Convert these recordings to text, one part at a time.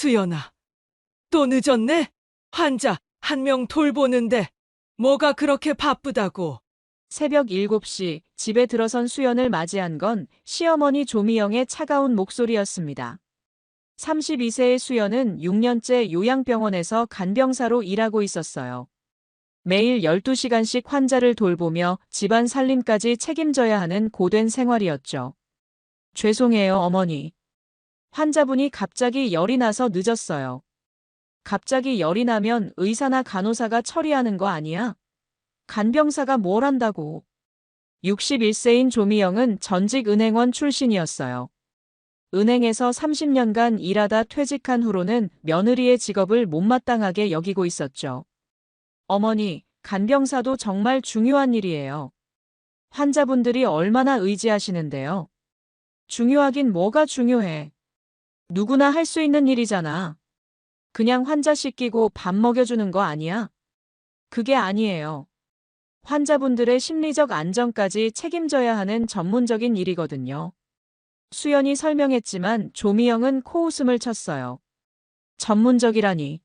수연아, 또 늦었네? 환자 한 명 돌보는데 뭐가 그렇게 바쁘다고? 새벽 7시 집에 들어선 수연을 맞이한 건 시어머니 조미영의 차가운 목소리였습니다. 32세의 수연은 6년째 요양병원에서 간병사로 일하고 있었어요. 매일 12시간씩 환자를 돌보며 집안 살림까지 책임져야 하는 고된 생활이었죠. 죄송해요, 어머니. 환자분이 갑자기 열이 나서 늦었어요. 갑자기 열이 나면 의사나 간호사가 처리하는 거 아니야? 간병사가 뭘 한다고. 61세인 조미영은 전직 은행원 출신이었어요. 은행에서 30년간 일하다 퇴직한 후로는 며느리의 직업을 못마땅하게 여기고 있었죠. 어머니, 간병사도 정말 중요한 일이에요. 환자분들이 얼마나 의지하시는데요. 중요하긴 뭐가 중요해. 누구나 할 수 있는 일이잖아. 그냥 환자 씻기고 밥 먹여주는 거 아니야? 그게 아니에요. 환자분들의 심리적 안정까지 책임져야 하는 전문적인 일이거든요. 수연이 설명했지만 조미영은 코웃음을 쳤어요. 전문적이라니.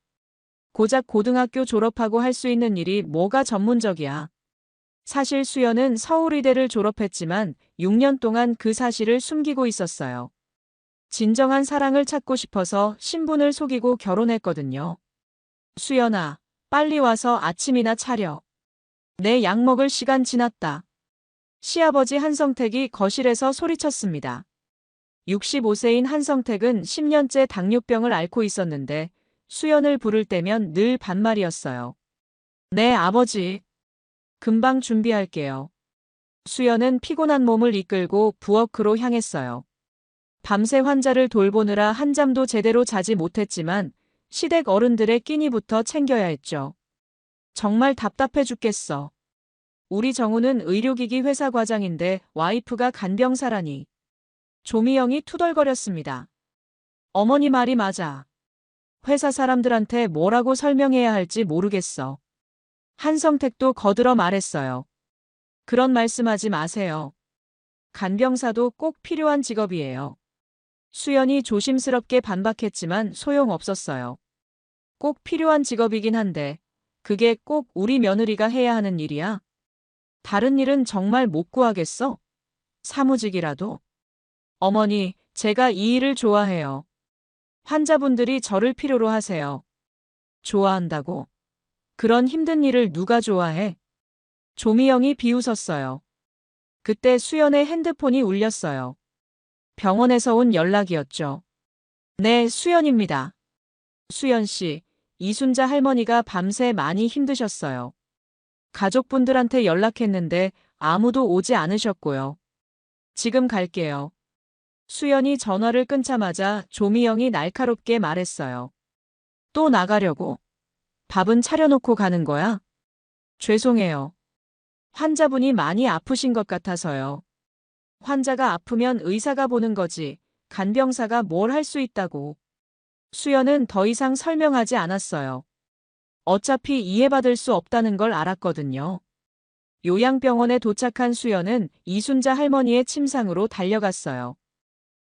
고작 고등학교 졸업하고 할 수 있는 일이 뭐가 전문적이야. 사실 수연은 서울의대를 졸업했지만 6년 동안 그 사실을 숨기고 있었어요. 진정한 사랑을 찾고 싶어서 신분을 속이고 결혼했거든요. 수연아, 빨리 와서 아침이나 차려. 내 약 먹을 시간 지났다. 시아버지 한성택이 거실에서 소리쳤습니다. 65세인 한성택은 10년째 당뇨병을 앓고 있었는데 수연을 부를 때면 늘 반말이었어요. 네, 아버지. 금방 준비할게요. 수연은 피곤한 몸을 이끌고 부엌으로 향했어요. 밤새 환자를 돌보느라 한잠도 제대로 자지 못했지만 시댁 어른들의 끼니부터 챙겨야 했죠. 정말 답답해 죽겠어. 우리 정우는 의료기기 회사 과장인데 와이프가 간병사라니. 조미영이 투덜거렸습니다. 어머니 말이 맞아. 회사 사람들한테 뭐라고 설명해야 할지 모르겠어. 한성택도 거들어 말했어요. 그런 말씀하지 마세요. 간병사도 꼭 필요한 직업이에요. 수연이 조심스럽게 반박했지만 소용없었어요. 꼭 필요한 직업이긴 한데 그게 꼭 우리 며느리가 해야 하는 일이야? 다른 일은 정말 못 구하겠어? 사무직이라도? 어머니, 제가 이 일을 좋아해요. 환자분들이 저를 필요로 하세요. 좋아한다고? 그런 힘든 일을 누가 좋아해? 조미영이 비웃었어요. 그때 수연의 핸드폰이 울렸어요. 병원에서 온 연락이었죠. 네, 수연입니다. 수연 씨, 이순자 할머니가 밤새 많이 힘드셨어요. 가족분들한테 연락했는데 아무도 오지 않으셨고요. 지금 갈게요. 수연이 전화를 끊자마자 조미영이 날카롭게 말했어요. 또 나가려고? 밥은 차려놓고 가는 거야? 죄송해요. 환자분이 많이 아프신 것 같아서요. 환자가 아프면 의사가 보는 거지. 간병사가 뭘 할 수 있다고. 수연은 더 이상 설명하지 않았어요. 어차피 이해받을 수 없다는 걸 알았거든요. 요양병원에 도착한 수연은 이순자 할머니의 침상으로 달려갔어요.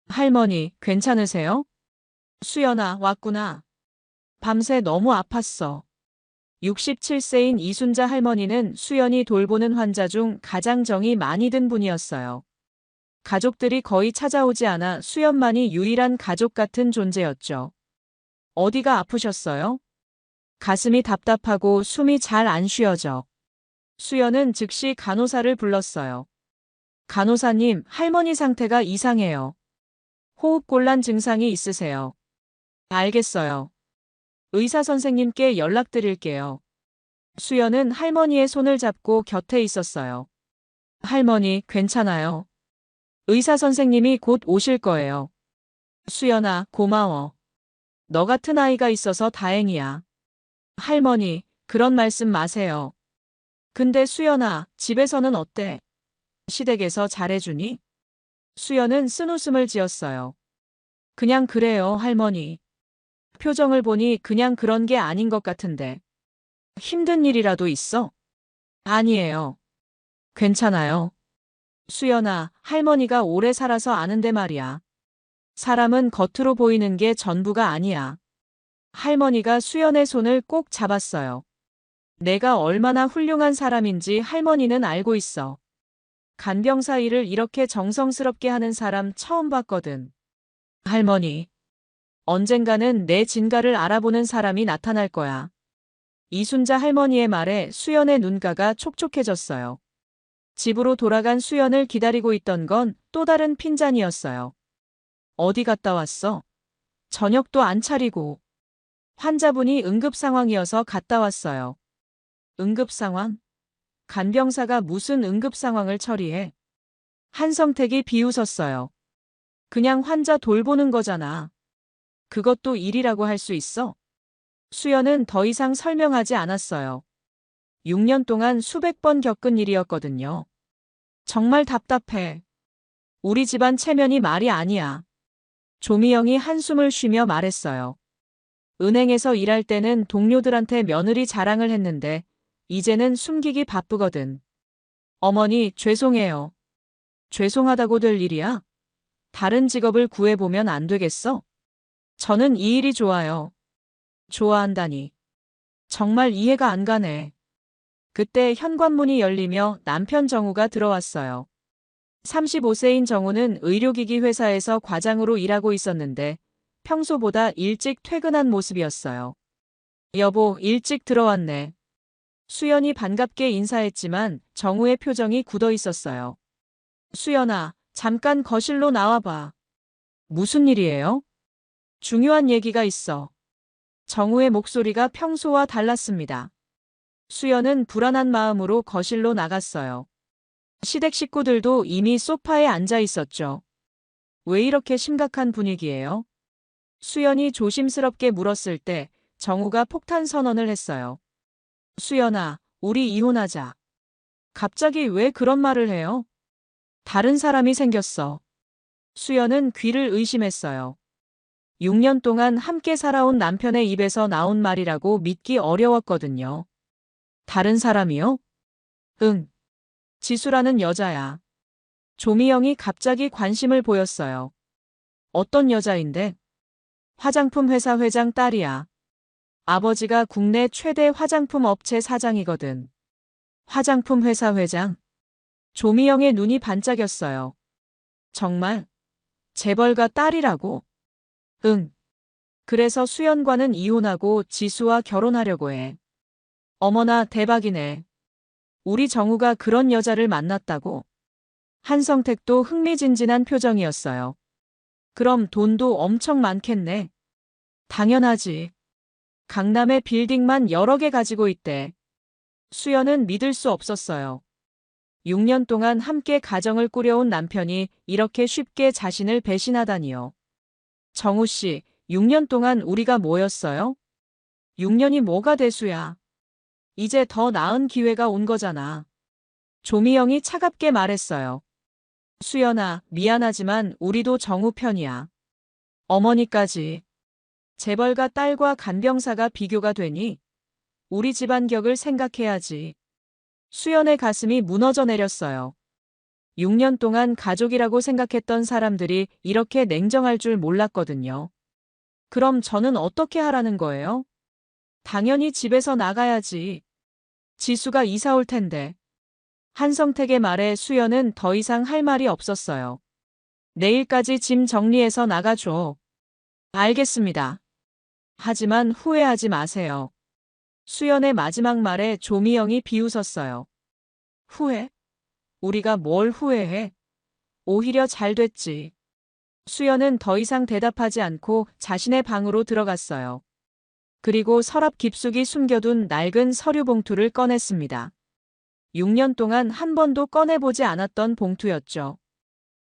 할머니, 괜찮으세요? 수연아, 왔구나. 밤새 너무 아팠어. 67세인 이순자 할머니는 수연이 돌보는 환자 중 가장 정이 많이 든 분이었어요. 가족들이 거의 찾아오지 않아 수연만이 유일한 가족 같은 존재였죠. 어디가 아프셨어요? 가슴이 답답하고 숨이 잘 안 쉬어져. 수연은 즉시 간호사를 불렀어요. 간호사님, 할머니 상태가 이상해요. 호흡곤란 증상이 있으세요. 알겠어요. 의사 선생님께 연락드릴게요. 수연은 할머니의 손을 잡고 곁에 있었어요. 할머니, 괜찮아요. 의사 선생님이 곧 오실 거예요. 수연아, 고마워. 너 같은 아이가 있어서 다행이야. 할머니, 그런 말씀 마세요. 근데 수연아, 집에서는 어때? 시댁에서 잘해주니? 수연은 쓴웃음을 지었어요. 그냥 그래요, 할머니. 표정을 보니 그냥 그런 게 아닌 것 같은데. 힘든 일이라도 있어? 아니에요. 괜찮아요. 수연아, 할머니가 오래 살아서 아는데 말이야. 사람은 겉으로 보이는 게 전부가 아니야. 할머니가 수연의 손을 꼭 잡았어요. 내가 얼마나 훌륭한 사람인지 할머니는 알고 있어. 간병사 일을 이렇게 정성스럽게 하는 사람 처음 봤거든. 할머니, 언젠가는 내 진가를 알아보는 사람이 나타날 거야. 이순자 할머니의 말에 수연의 눈가가 촉촉해졌어요. 집으로 돌아간 수연을 기다리고 있던 건 또 다른 핀잔이었어요. 어디 갔다 왔어? 저녁도 안 차리고. 환자분이 응급 상황이어서 갔다 왔어요. 응급 상황? 간병사가 무슨 응급 상황을 처리해? 한성택이 비웃었어요. 그냥 환자 돌보는 거잖아. 그것도 일이라고 할 수 있어? 수연은 더 이상 설명하지 않았어요. 6년 동안 수백 번 겪은 일이었거든요. 정말 답답해. 우리 집안 체면이 말이 아니야. 조미영이 한숨을 쉬며 말했어요. 은행에서 일할 때는 동료들한테 며느리 자랑을 했는데 이제는 숨기기 바쁘거든. 어머니, 죄송해요. 죄송하다고 될 일이야? 다른 직업을 구해보면 안 되겠어? 저는 이 일이 좋아요. 좋아한다니. 정말 이해가 안 가네. 그때 현관문이 열리며 남편 정우가 들어왔어요. 35세인 정우는 의료기기 회사에서 과장으로 일하고 있었는데 평소보다 일찍 퇴근한 모습이었어요. 여보, 일찍 들어왔네. 수연이 반갑게 인사했지만 정우의 표정이 굳어 있었어요. 수연아, 잠깐 거실로 나와봐. 무슨 일이에요? 중요한 얘기가 있어. 정우의 목소리가 평소와 달랐습니다. 수연은 불안한 마음으로 거실로 나갔어요. 시댁 식구들도 이미 소파에 앉아 있었죠. 왜 이렇게 심각한 분위기예요? 수연이 조심스럽게 물었을 때 정우가 폭탄 선언을 했어요. 수연아, 우리 이혼하자. 갑자기 왜 그런 말을 해요? 다른 사람이 생겼어. 수연은 귀를 의심했어요. 6년 동안 함께 살아온 남편의 입에서 나온 말이라고 믿기 어려웠거든요. 다른 사람이요? 응. 지수라는 여자야. 조미영이 갑자기 관심을 보였어요. 어떤 여자인데? 화장품 회사 회장 딸이야. 아버지가 국내 최대 화장품 업체 사장이거든. 화장품 회사 회장? 조미영의 눈이 반짝였어요. 정말? 재벌가 딸이라고? 응. 그래서 수연과는 이혼하고 지수와 결혼하려고 해. 어머나, 대박이네. 우리 정우가 그런 여자를 만났다고? 한성택도 흥미진진한 표정이었어요. 그럼 돈도 엄청 많겠네. 당연하지. 강남에 빌딩만 여러 개 가지고 있대. 수연은 믿을 수 없었어요. 6년 동안 함께 가정을 꾸려온 남편이 이렇게 쉽게 자신을 배신하다니요. 정우 씨, 6년 동안 우리가 뭐였어요? 6년이 뭐가 대수야. 이제 더 나은 기회가 온 거잖아. 조미영이 차갑게 말했어요. 수연아, 미안하지만 우리도 정우 편이야. 어머니까지. 재벌가 딸과 간병사가 비교가 되니? 우리 집안 격을 생각해야지. 수연의 가슴이 무너져 내렸어요. 6년 동안 가족이라고 생각했던 사람들이 이렇게 냉정할 줄 몰랐거든요. 그럼 저는 어떻게 하라는 거예요? 당연히 집에서 나가야지. 지수가 이사 올 텐데. 한성택의 말에 수연은 더 이상 할 말이 없었어요. 내일까지 짐 정리해서 나가줘. 알겠습니다. 하지만 후회하지 마세요. 수연의 마지막 말에 조미영이 비웃었어요. 후회? 우리가 뭘 후회해? 오히려 잘 됐지. 수연은 더 이상 대답하지 않고 자신의 방으로 들어갔어요. 그리고 서랍 깊숙이 숨겨둔 낡은 서류 봉투를 꺼냈습니다. 6년 동안 한 번도 꺼내보지 않았던 봉투였죠.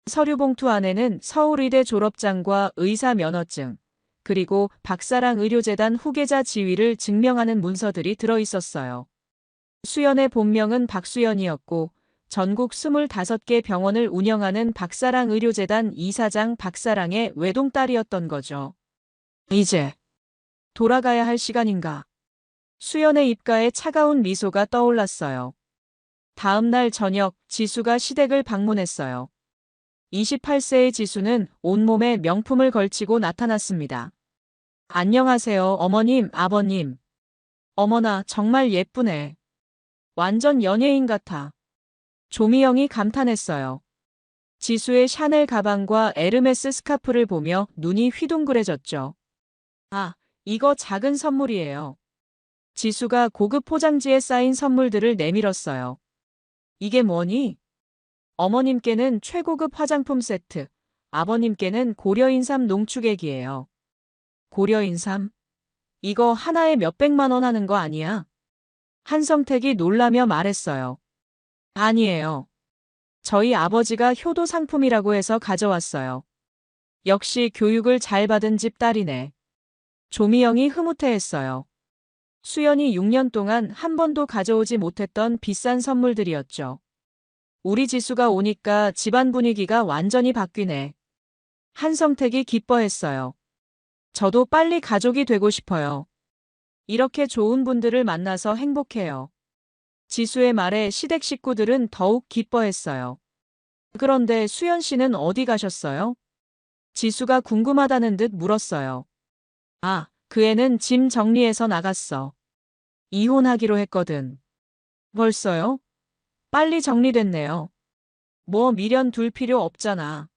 서류 봉투 안에는 서울의대 졸업장과 의사 면허증, 그리고 박사랑 의료재단 후계자 지위를 증명하는 문서들이 들어있었어요. 수연의 본명은 박수연이었고 전국 25개 병원을 운영하는 박사랑 의료재단 이사장 박사랑의 외동딸이었던 거죠. 이제 돌아가야 할 시간인가? 수연의 입가에 차가운 미소가 떠올랐어요. 다음 날 저녁 지수가 시댁을 방문했어요. 28세의 지수는 온몸에 명품을 걸치고 나타났습니다. 안녕하세요, 어머님, 아버님. 어머나, 정말 예쁘네. 완전 연예인 같아. 조미영이 감탄했어요. 지수의 샤넬 가방과 에르메스 스카프를 보며 눈이 휘둥그레졌죠. 아, 이거 작은 선물이에요. 지수가 고급 포장지에 쌓인 선물들을 내밀었어요. 이게 뭐니? 어머님께는 최고급 화장품 세트, 아버님께는 고려인삼 농축액이에요. 고려인삼? 이거 하나에 몇백만 원 하는 거 아니야? 한성택이 놀라며 말했어요. 아니에요. 저희 아버지가 효도 상품이라고 해서 가져왔어요. 역시 교육을 잘 받은 집 딸이네. 조미영이 흐뭇해했어요. 수연이 6년 동안 한 번도 가져오지 못했던 비싼 선물들이었죠. 우리 지수가 오니까 집안 분위기가 완전히 바뀌네. 한성택이 기뻐했어요. 저도 빨리 가족이 되고 싶어요. 이렇게 좋은 분들을 만나서 행복해요. 지수의 말에 시댁 식구들은 더욱 기뻐했어요. 그런데 수연 씨는 어디 가셨어요? 지수가 궁금하다는 듯 물었어요. 아, 그 애는 짐 정리해서 나갔어. 이혼하기로 했거든. 벌써요? 빨리 정리됐네요. 뭐 미련 둘 필요 없잖아.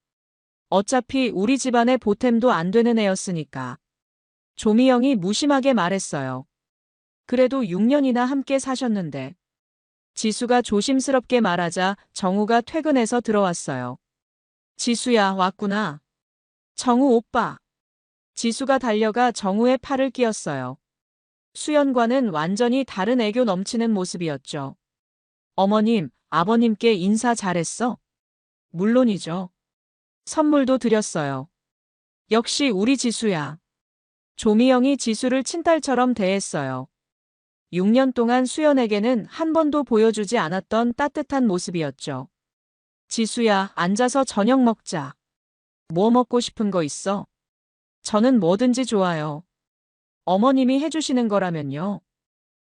어차피 우리 집안의 보탬도 안 되는 애였으니까. 조미영이 무심하게 말했어요. 그래도 6년이나 함께 사셨는데. 지수가 조심스럽게 말하자 정우가 퇴근해서 들어왔어요. 지수야, 왔구나. 정우 오빠. 지수가 달려가 정우의 팔을 끼었어요. 수연과는 완전히 다른 애교 넘치는 모습이었죠. 어머님, 아버님께 인사 잘했어? 물론이죠. 선물도 드렸어요. 역시 우리 지수야. 조미영이 지수를 친딸처럼 대했어요. 6년 동안 수연에게는 한 번도 보여주지 않았던 따뜻한 모습이었죠. 지수야, 앉아서 저녁 먹자. 뭐 먹고 싶은 거 있어? 저는 뭐든지 좋아요. 어머님이 해주시는 거라면요.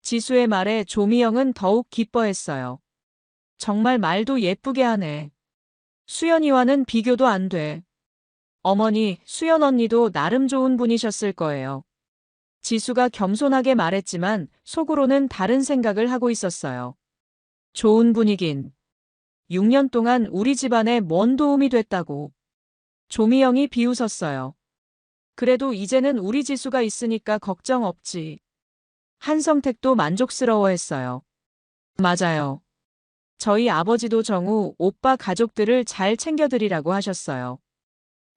지수의 말에 조미영은 더욱 기뻐했어요. 정말 말도 예쁘게 하네. 수연이와는 비교도 안 돼. 어머니, 수연 언니도 나름 좋은 분이셨을 거예요. 지수가 겸손하게 말했지만 속으로는 다른 생각을 하고 있었어요. 좋은 분이긴. 6년 동안 우리 집안에 뭔 도움이 됐다고. 조미영이 비웃었어요. 그래도 이제는 우리 지수가 있으니까 걱정 없지. 한성택도 만족스러워했어요. 맞아요. 저희 아버지도 정우 오빠 가족들을 잘 챙겨드리라고 하셨어요.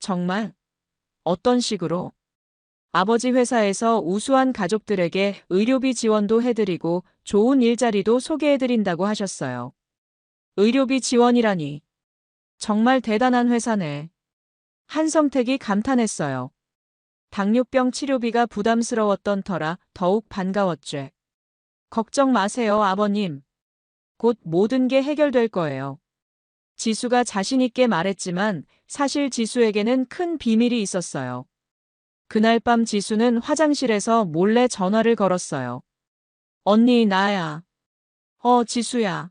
정말? 어떤 식으로? 아버지 회사에서 우수한 가족들에게 의료비 지원도 해드리고 좋은 일자리도 소개해드린다고 하셨어요. 의료비 지원이라니. 정말 대단한 회사네. 한성택이 감탄했어요. 당뇨병 치료비가 부담스러웠던 터라 더욱 반가웠죠. 걱정 마세요, 아버님. 곧 모든 게 해결될 거예요. 지수가 자신있게 말했지만 사실 지수에게는 큰 비밀이 있었어요. 그날 밤 지수는 화장실에서 몰래 전화를 걸었어요. 언니, 나야. 지수야.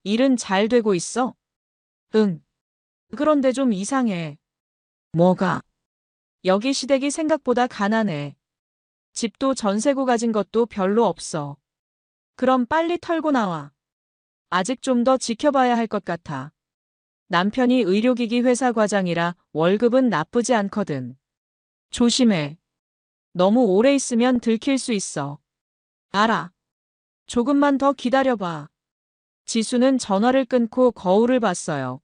일은 잘 되고 있어? 응. 그런데 좀 이상해. 뭐가? 여기 시댁이 생각보다 가난해. 집도 전세고 가진 것도 별로 없어. 그럼 빨리 털고 나와. 아직 좀 더 지켜봐야 할 것 같아. 남편이 의료기기 회사 과장이라 월급은 나쁘지 않거든. 조심해. 너무 오래 있으면 들킬 수 있어. 알아. 조금만 더 기다려봐. 지수는 전화를 끊고 거울을 봤어요.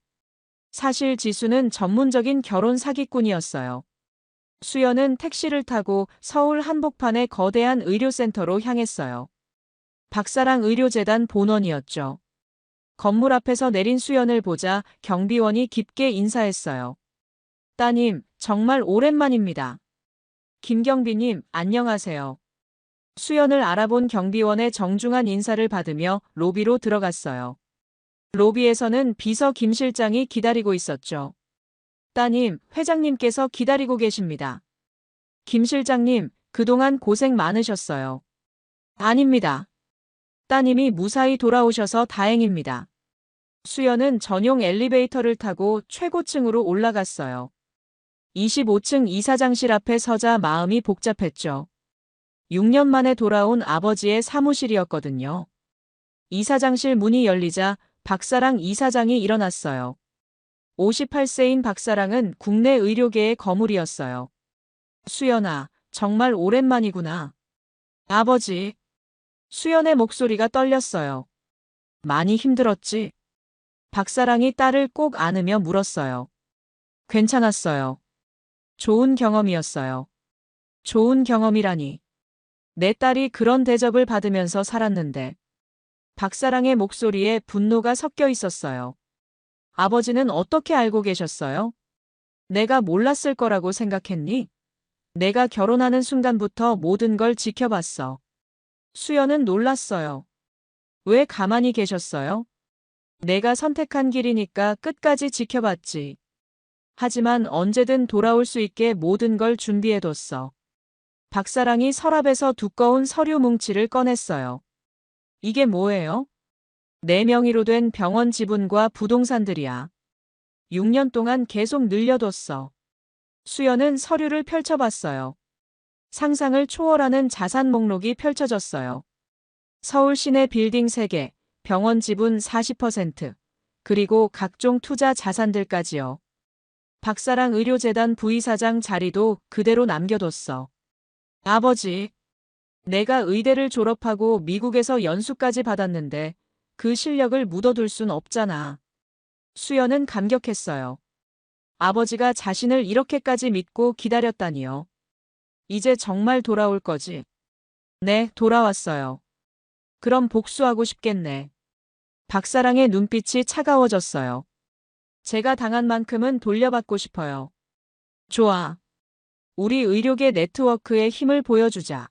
사실 지수는 전문적인 결혼 사기꾼이었어요. 수연은 택시를 타고 서울 한복판의 거대한 의료센터로 향했어요. 박사랑 의료재단 본원이었죠. 건물 앞에서 내린 수연을 보자 경비원이 깊게 인사했어요. 따님, 정말 오랜만입니다. 김경비님, 안녕하세요. 수연을 알아본 경비원의 정중한 인사를 받으며 로비로 들어갔어요. 로비에서는 비서 김 실장이 기다리고 있었죠. 따님, 회장님께서 기다리고 계십니다. 김 실장님, 그동안 고생 많으셨어요. 아닙니다. 따님이 무사히 돌아오셔서 다행입니다. 수연은 전용 엘리베이터를 타고 최고층으로 올라갔어요. 25층 이사장실 앞에 서자 마음이 복잡했죠. 6년 만에 돌아온 아버지의 사무실이었거든요. 이사장실 문이 열리자 박사랑 이사장이 일어났어요. 58세인 박사랑은 국내 의료계의 거물이었어요. 수연아, 정말 오랜만이구나. 아버지. 수연의 목소리가 떨렸어요. 많이 힘들었지? 박사랑이 딸을 꼭 안으며 물었어요. 괜찮았어요. 좋은 경험이었어요. 좋은 경험이라니. 내 딸이 그런 대접을 받으면서 살았는데. 박사랑의 목소리에 분노가 섞여 있었어요. 아버지는 어떻게 알고 계셨어요? 내가 몰랐을 거라고 생각했니? 내가 결혼하는 순간부터 모든 걸 지켜봤어. 수연은 놀랐어요. 왜 가만히 계셨어요? 내가 선택한 길이니까 끝까지 지켜봤지. 하지만 언제든 돌아올 수 있게 모든 걸 준비해뒀어. 박사랑이 서랍에서 두꺼운 서류 뭉치를 꺼냈어요. 이게 뭐예요? 내 명의로 된 병원 지분과 부동산들이야. 6년 동안 계속 늘려뒀어. 수연은 서류를 펼쳐봤어요. 상상을 초월하는 자산 목록이 펼쳐졌어요. 서울 시내 빌딩 3개, 병원 지분 40%, 그리고 각종 투자 자산들까지요. 박사랑 의료재단 부이사장 자리도 그대로 남겨뒀어. 아버지, 내가 의대를 졸업하고 미국에서 연수까지 받았는데 그 실력을 묻어둘 순 없잖아. 수연은 감격했어요. 아버지가 자신을 이렇게까지 믿고 기다렸다니요. 이제 정말 돌아올 거지? 네, 돌아왔어요. 그럼 복수하고 싶겠네. 박사랑의 눈빛이 차가워졌어요. 제가 당한 만큼은 돌려받고 싶어요. 좋아. 우리 의료계 네트워크의 힘을 보여주자.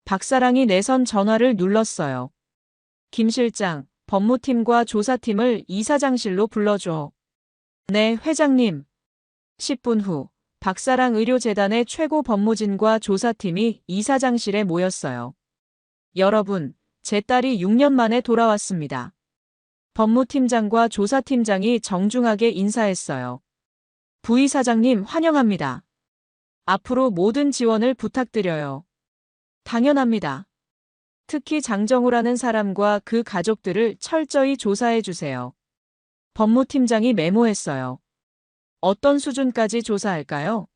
박사랑이 내선 전화를 눌렀어요. 김 실장, 법무팀과 조사팀을 이사장실로 불러줘. 네, 회장님. 10분 후, 박사랑 의료재단의 최고 법무진과 조사팀이 이사장실에 모였어요. 여러분, 제 딸이 6년 만에 돌아왔습니다. 법무팀장과 조사팀장이 정중하게 인사했어요. 부이사장님 환영합니다. 앞으로 모든 지원을 부탁드려요. 당연합니다. 특히 장정우라는 사람과 그 가족들을 철저히 조사해 주세요. 법무팀장이 메모했어요. 어떤 수준까지 조사할까요?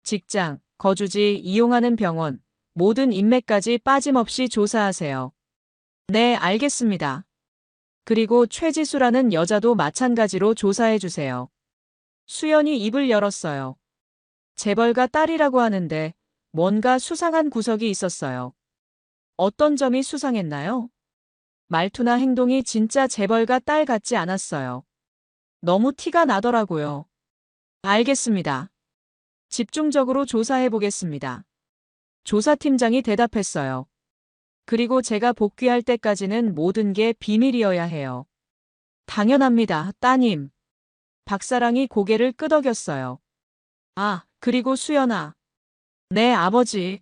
직장, 거주지, 이용하는 병원, 모든 인맥까지 빠짐없이 조사하세요. 네, 알겠습니다. 그리고 최지수라는 여자도 마찬가지로 조사해 주세요. 수연이 입을 열었어요. 재벌가 딸이라고 하는데 뭔가 수상한 구석이 있었어요. 어떤 점이 수상했나요? 말투나 행동이 진짜 재벌가 딸 같지 않았어요. 너무 티가 나더라고요. 알겠습니다. 집중적으로 조사해 보겠습니다. 조사팀장이 대답했어요. 그리고 제가 복귀할 때까지는 모든 게 비밀이어야 해요. 당연합니다, 따님. 박사랑이 고개를 끄덕였어요. 아, 그리고 수연아. 네, 아버지.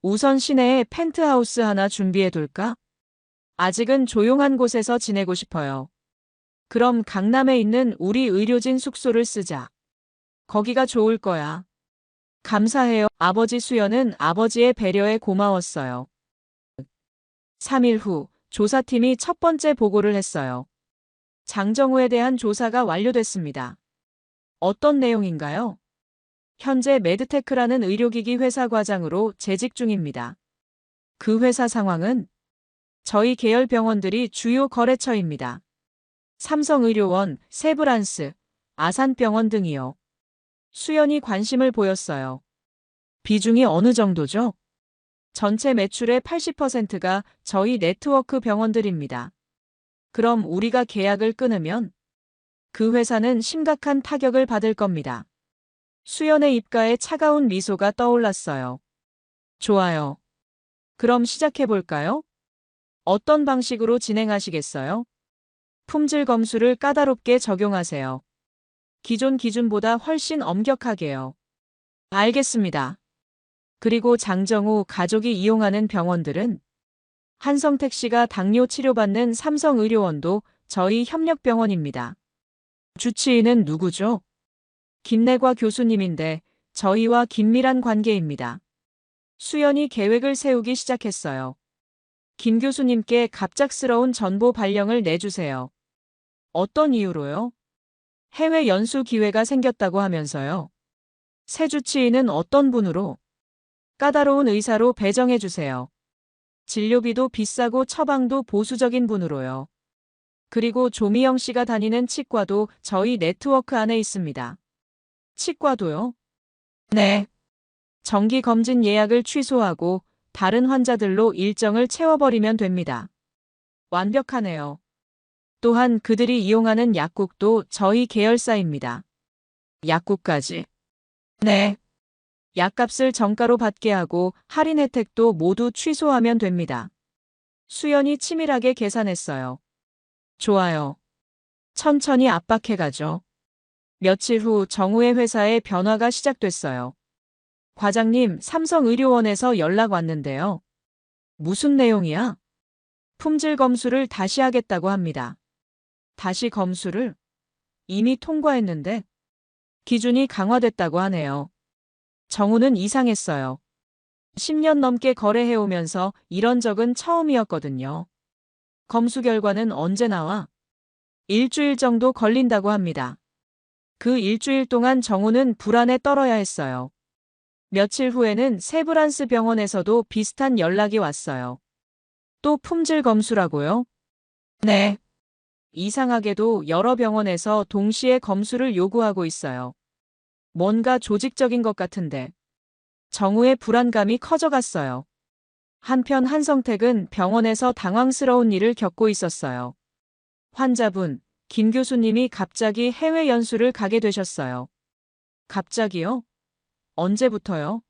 우선 시내에 펜트하우스 하나 준비해둘까? 아직은 조용한 곳에서 지내고 싶어요. 그럼 강남에 있는 우리 의료진 숙소를 쓰자. 거기가 좋을 거야. 감사해요. 아버지. 수연은 아버지의 배려에 고마웠어요. 3일 후 조사팀이 첫 번째 보고를 했어요. 장정우에 대한 조사가 완료됐습니다. 어떤 내용인가요? 현재 메드테크라는 의료기기 회사 과장으로 재직 중입니다. 그 회사 상황은 저희 계열 병원들이 주요 거래처입니다. 삼성의료원, 세브란스, 아산병원 등이요. 수연이 관심을 보였어요. 비중이 어느 정도죠? 전체 매출의 80%가 저희 네트워크 병원들입니다. 그럼 우리가 계약을 끊으면 그 회사는 심각한 타격을 받을 겁니다. 수연의 입가에 차가운 미소가 떠올랐어요. 좋아요. 그럼 시작해볼까요? 어떤 방식으로 진행하시겠어요? 품질 검수를 까다롭게 적용하세요. 기존 기준보다 훨씬 엄격하게요. 알겠습니다. 그리고 장정우 가족이 이용하는 병원들은 한성택 씨가 당뇨 치료받는 삼성의료원도 저희 협력병원입니다. 주치의는 누구죠? 김내과 교수님인데 저희와 긴밀한 관계입니다. 수연이 계획을 세우기 시작했어요. 김 교수님께 갑작스러운 전보 발령을 내주세요. 어떤 이유로요? 해외 연수 기회가 생겼다고 하면서요. 새 주치의는 어떤 분으로? 까다로운 의사로 배정해주세요. 진료비도 비싸고 처방도 보수적인 분으로요. 그리고 조미영 씨가 다니는 치과도 저희 네트워크 안에 있습니다. 치과도요? 네. 정기 검진 예약을 취소하고 다른 환자들로 일정을 채워버리면 됩니다. 완벽하네요. 또한 그들이 이용하는 약국도 저희 계열사입니다. 약국까지. 네. 약값을 정가로 받게 하고 할인 혜택도 모두 취소하면 됩니다. 수연이 치밀하게 계산했어요. 좋아요. 천천히 압박해가죠. 며칠 후 정우의 회사에 변화가 시작됐어요. 과장님, 삼성의료원에서 연락 왔는데요. 무슨 내용이야? 품질 검수를 다시 하겠다고 합니다. 다시 검수를? 이미 통과했는데? 기준이 강화됐다고 하네요. 정우는 이상했어요. 10년 넘게 거래해오면서 이런 적은 처음이었거든요. 검수 결과는 언제 나와? 일주일 정도 걸린다고 합니다. 그 일주일 동안 정우는 불안에 떨어야 했어요. 며칠 후에는 세브란스 병원에서도 비슷한 연락이 왔어요. 또 품질 검수라고요? 네. 이상하게도 여러 병원에서 동시에 검수를 요구하고 있어요. 뭔가 조직적인 것 같은데. 정우의 불안감이 커져갔어요. 한편 한성택은 병원에서 당황스러운 일을 겪고 있었어요. 환자분, 김 교수님이 갑자기 해외 연수를 가게 되셨어요. 갑자기요? 언제부터요?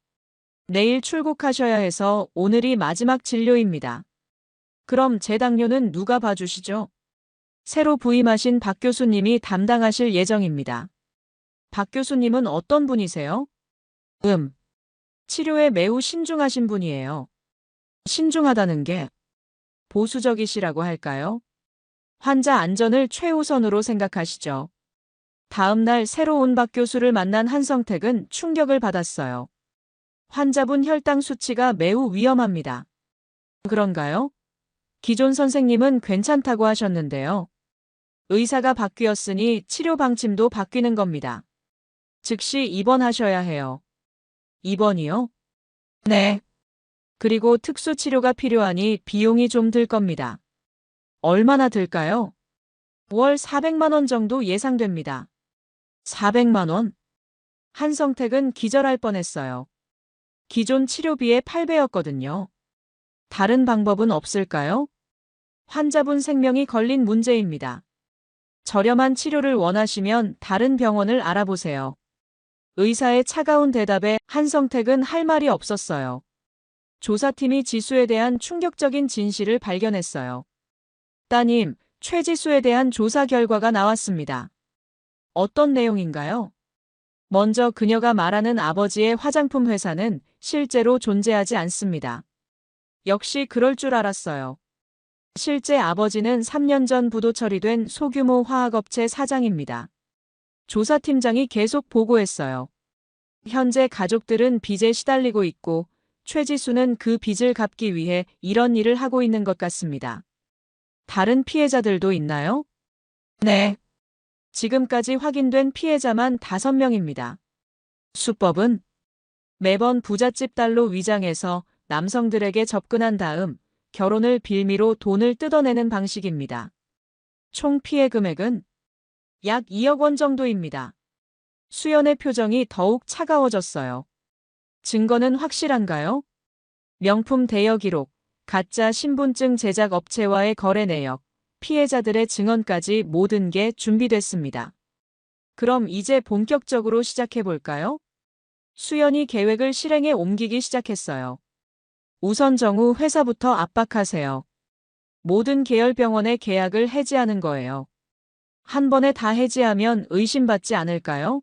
내일 출국하셔야 해서 오늘이 마지막 진료입니다. 그럼 제 당뇨는 누가 봐주시죠? 새로 부임하신 박 교수님이 담당하실 예정입니다. 박 교수님은 어떤 분이세요? 치료에 매우 신중하신 분이에요. 신중하다는 게 보수적이시라고 할까요? 환자 안전을 최우선으로 생각하시죠. 다음 날 새로 온 박 교수를 만난 한성택은 충격을 받았어요. 환자분 혈당 수치가 매우 위험합니다. 그런가요? 기존 선생님은 괜찮다고 하셨는데요. 의사가 바뀌었으니 치료 방침도 바뀌는 겁니다. 즉시 입원하셔야 해요. 입원이요? 네. 그리고 특수 치료가 필요하니 비용이 좀 들 겁니다. 얼마나 들까요? 월 400만 원 정도 예상됩니다. 400만 원? 한성택은 기절할 뻔했어요. 기존 치료비의 8배였거든요. 다른 방법은 없을까요? 환자분 생명이 걸린 문제입니다. 저렴한 치료를 원하시면 다른 병원을 알아보세요. 의사의 차가운 대답에 한성택은 할 말이 없었어요. 조사팀이 지수에 대한 충격적인 진실을 발견했어요. 따님, 최지수에 대한 조사 결과가 나왔습니다. 어떤 내용인가요? 먼저 그녀가 말하는 아버지의 화장품 회사는 실제로 존재하지 않습니다. 역시 그럴 줄 알았어요. 실제 아버지는 3년 전 부도 처리된 소규모 화학업체 사장입니다. 조사팀장이 계속 보고했어요. 현재 가족들은 빚에 시달리고 있고 최지수는 그 빚을 갚기 위해 이런 일을 하고 있는 것 같습니다. 다른 피해자들도 있나요? 네. 지금까지 확인된 피해자만 5명입니다. 수법은 매번 부잣집 딸로 위장해서 남성들에게 접근한 다음 결혼을 빌미로 돈을 뜯어내는 방식입니다. 총 피해 금액은 약 2억 원 정도입니다. 수연의 표정이 더욱 차가워졌어요. 증거는 확실한가요? 명품 대여 기록, 가짜 신분증 제작 업체와의 거래 내역, 피해자들의 증언까지 모든 게 준비됐습니다. 그럼 이제 본격적으로 시작해 볼까요? 수연이 계획을 실행에 옮기기 시작했어요. 우선 정우 회사부터 압박하세요. 모든 계열병원의 계약을 해지하는 거예요. 한 번에 다 해지하면 의심받지 않을까요?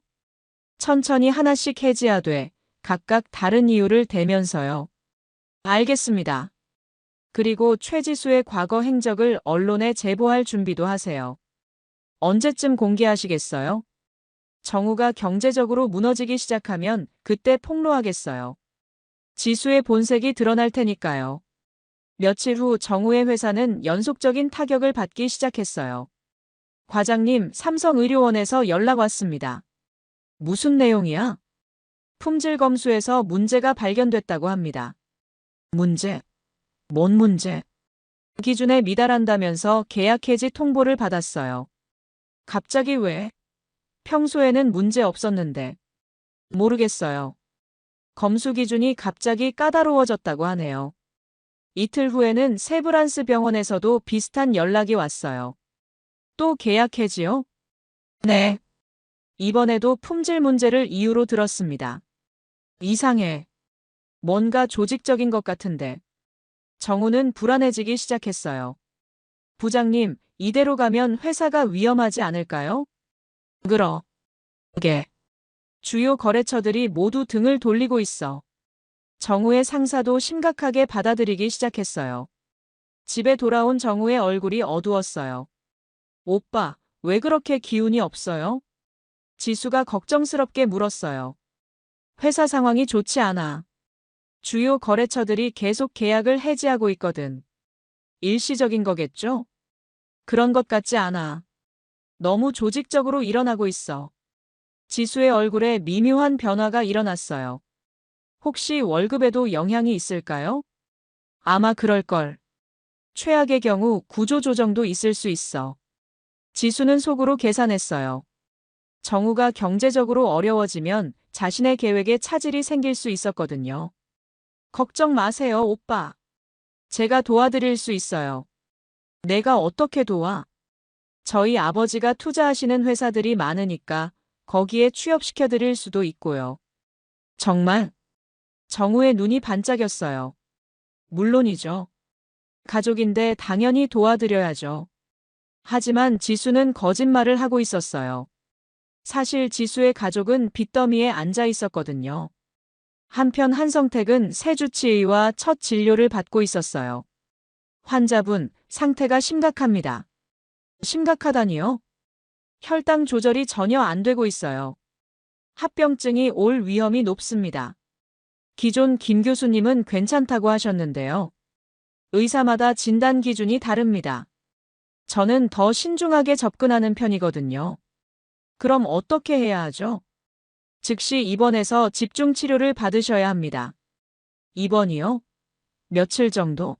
천천히 하나씩 해지하되 각각 다른 이유를 대면서요. 알겠습니다. 그리고 최지수의 과거 행적을 언론에 제보할 준비도 하세요. 언제쯤 공개하시겠어요? 정우가 경제적으로 무너지기 시작하면 그때 폭로하겠어요. 지수의 본색이 드러날 테니까요. 며칠 후 정우의 회사는 연속적인 타격을 받기 시작했어요. 과장님, 삼성의료원에서 연락 왔습니다. 무슨 내용이야? 품질 검수에서 문제가 발견됐다고 합니다. 문제? 뭔 문제? 기준에 미달한다면서 계약 해지 통보를 받았어요. 갑자기 왜? 평소에는 문제 없었는데. 모르겠어요. 검수 기준이 갑자기 까다로워졌다고 하네요. 이틀 후에는 세브란스 병원에서도 비슷한 연락이 왔어요. 또 계약 해지요? 네. 이번에도 품질 문제를 이유로 들었습니다. 이상해. 뭔가 조직적인 것 같은데. 정우는 불안해지기 시작했어요. 부장님, 이대로 가면 회사가 위험하지 않을까요? 그러게. 주요 거래처들이 모두 등을 돌리고 있어. 정우의 상사도 심각하게 받아들이기 시작했어요. 집에 돌아온 정우의 얼굴이 어두웠어요. 오빠, 왜 그렇게 기운이 없어요? 지수가 걱정스럽게 물었어요. 회사 상황이 좋지 않아. 주요 거래처들이 계속 계약을 해지하고 있거든. 일시적인 거겠죠? 그런 것 같지 않아. 너무 조직적으로 일어나고 있어. 지수의 얼굴에 미묘한 변화가 일어났어요. 혹시 월급에도 영향이 있을까요? 아마 그럴걸. 최악의 경우 구조조정도 있을 수 있어. 지수는 속으로 계산했어요. 정우가 경제적으로 어려워지면 자신의 계획에 차질이 생길 수 있었거든요. 걱정 마세요, 오빠. 제가 도와드릴 수 있어요. 내가 어떻게 도와? 저희 아버지가 투자하시는 회사들이 많으니까 거기에 취업시켜드릴 수도 있고요. 정말? 정우의 눈이 반짝였어요. 물론이죠. 가족인데 당연히 도와드려야죠. 하지만 지수는 거짓말을 하고 있었어요. 사실 지수의 가족은 빚더미에 앉아 있었거든요. 한편 한성택은 세주치의와 첫 진료를 받고 있었어요. 환자분, 상태가 심각합니다. 심각하다니요? 혈당 조절이 전혀 안 되고 있어요. 합병증이 올 위험이 높습니다. 기존 김 교수님은 괜찮다고 하셨는데요. 의사마다 진단 기준이 다릅니다. 저는 더 신중하게 접근하는 편이거든요. 그럼 어떻게 해야 하죠? 즉시 입원해서 집중 치료를 받으셔야 합니다. 입원이요? 며칠 정도?